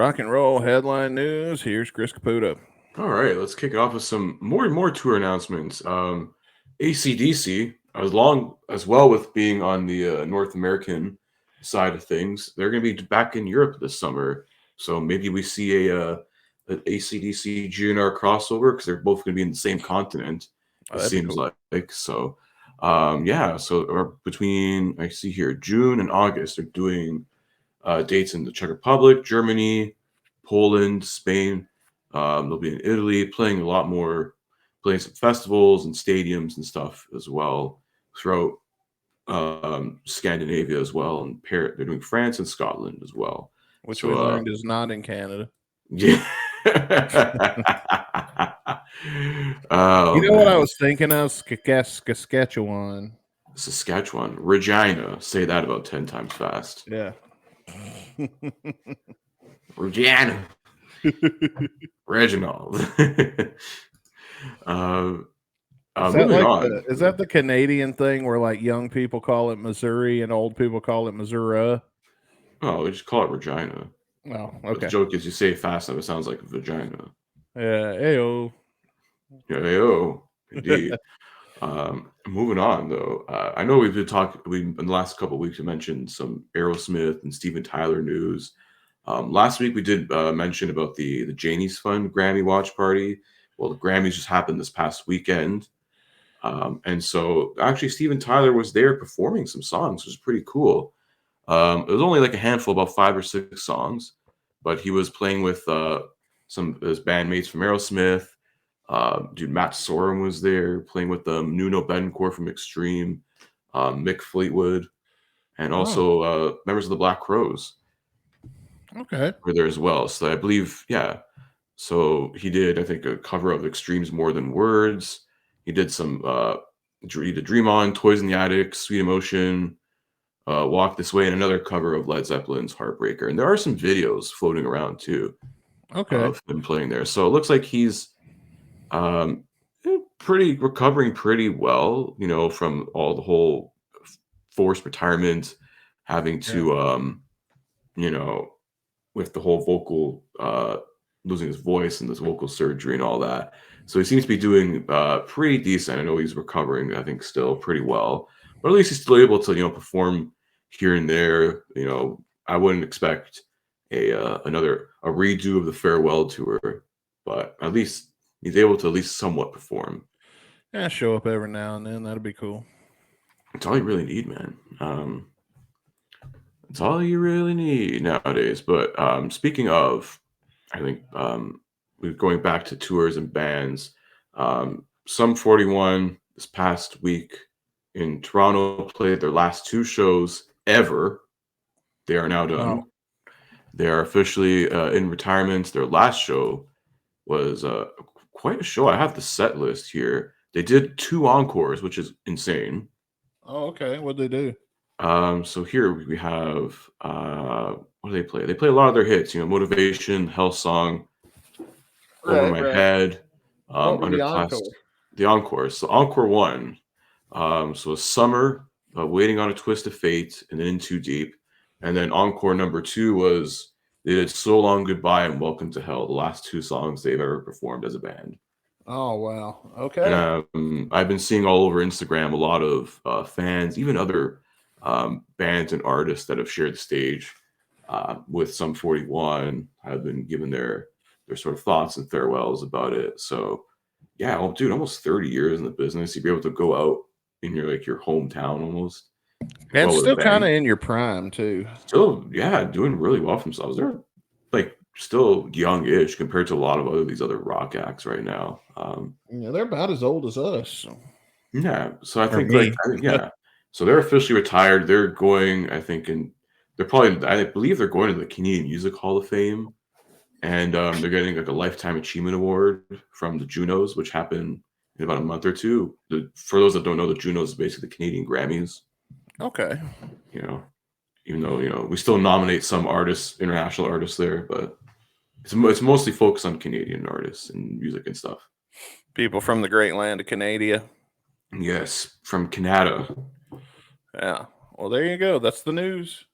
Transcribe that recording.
Rock and roll headline news. Here's Chris Caputo. All right, let's kick it off with some more and more tour announcements. AC/DC, as well with being on the North American side of things, they're going to be back in Europe this summer. So maybe we see an AC/DC GNR crossover because they're both going to be in the same continent. It seems Cool. like so. Yeah, so between I see here June and August, they're doing dates in the Czech Republic, Germany, Poland, Spain. They'll be in Italy, playing a lot more, playing some festivals and stadiums and stuff as well throughout Scandinavia as well. And they're doing France and Scotland as well. Which So, we learned is not in Canada. Yeah. Oh, you know man. what I was thinking of? Saskatchewan. Saskatchewan. Regina. Say that about 10 times fast. Yeah. Regina. Reginald. Moving on. Is that the Canadian thing where like young people call it Missouri and old people call it Missouri? Oh, we just call it Regina. Oh, okay. But the joke is you say it fast enough, it sounds like a vagina. Yeah, ayo. Yeah, ayo. Indeed. Moving on though, I know we've been talking. In the last couple of weeks, we mentioned some Aerosmith and Steven Tyler news. Last week we did mention about the Janie's Fund Grammy watch party. Well, the Grammys just happened this past weekend, and so actually Steven Tyler was there performing some songs, which was pretty cool. It was only like a handful, about 5 or 6 songs, but he was playing with some of his bandmates from Aerosmith. Matt Sorum was there playing with Nuno Betancourt from Extreme, Mick Fleetwood, and also members of the Black Crowes. Okay. Were there as well. So I believe, yeah. So he did, I think, a cover of Extreme's More Than Words. He did some, he did Dream On, Toys in the Attic, Sweet Emotion, Walk This Way, and another cover of Led Zeppelin's Heartbreaker. And there are some videos floating around too. Okay. Of him playing there. So it looks like he's recovering pretty well, from all the whole forced retirement, having to, with the whole vocal, losing his voice and this vocal surgery and all that. So he seems to be doing pretty decent. I know he's recovering, I think, still pretty well, but at least he's still able to, perform here and there. I wouldn't expect a redo of the farewell tour, but at least he's able to at least somewhat perform. Yeah, show up every now and then. That'd be cool. It's all you really need, man. It's all you really need nowadays. But speaking of, I think we're going back to tours and bands. Sum 41 this past week in Toronto played their last 2 shows ever. They are now done. Wow. They are officially in retirement. Their last show was quite a show. I have the set list here. They did 2 encores, which is insane. Oh, okay. What'd they do? So here we have what do they play? They play a lot of their hits, Motivation, Hell Song, Over My Head, Underclass. The encores. So encore 1. So Summer, Waiting on a Twist of Fate, and then In Too Deep. And then encore number 2 was they did So Long Goodbye and Welcome to Hell, the last 2 songs they've ever performed as a band. Oh, wow. Okay. And I've been seeing all over Instagram a lot of fans, even other bands and artists that have shared the stage with Sum 41 have been given their sort of thoughts and farewells about it. So, yeah, dude, almost 30 years in the business, you'd be able to go out in your hometown almost. And still kind of in your prime too. Still, yeah, doing really well for themselves. They're like still young-ish compared to a lot of these other rock acts right now. Yeah, they're about as old as us. Yeah, so I think so they're officially retired. They're going, I think, I believe they're going to the Canadian Music Hall of Fame, and they're getting like a Lifetime Achievement Award from the Junos, which happened in about a month or two. For those that don't know, the Junos is basically the Canadian Grammys. Okay. Even though we still nominate some artists, international artists there, but it's mostly focused on Canadian artists and music and stuff. People from the great land of Canada. Yes, from Canada. Yeah. Well, there you go. That's the news.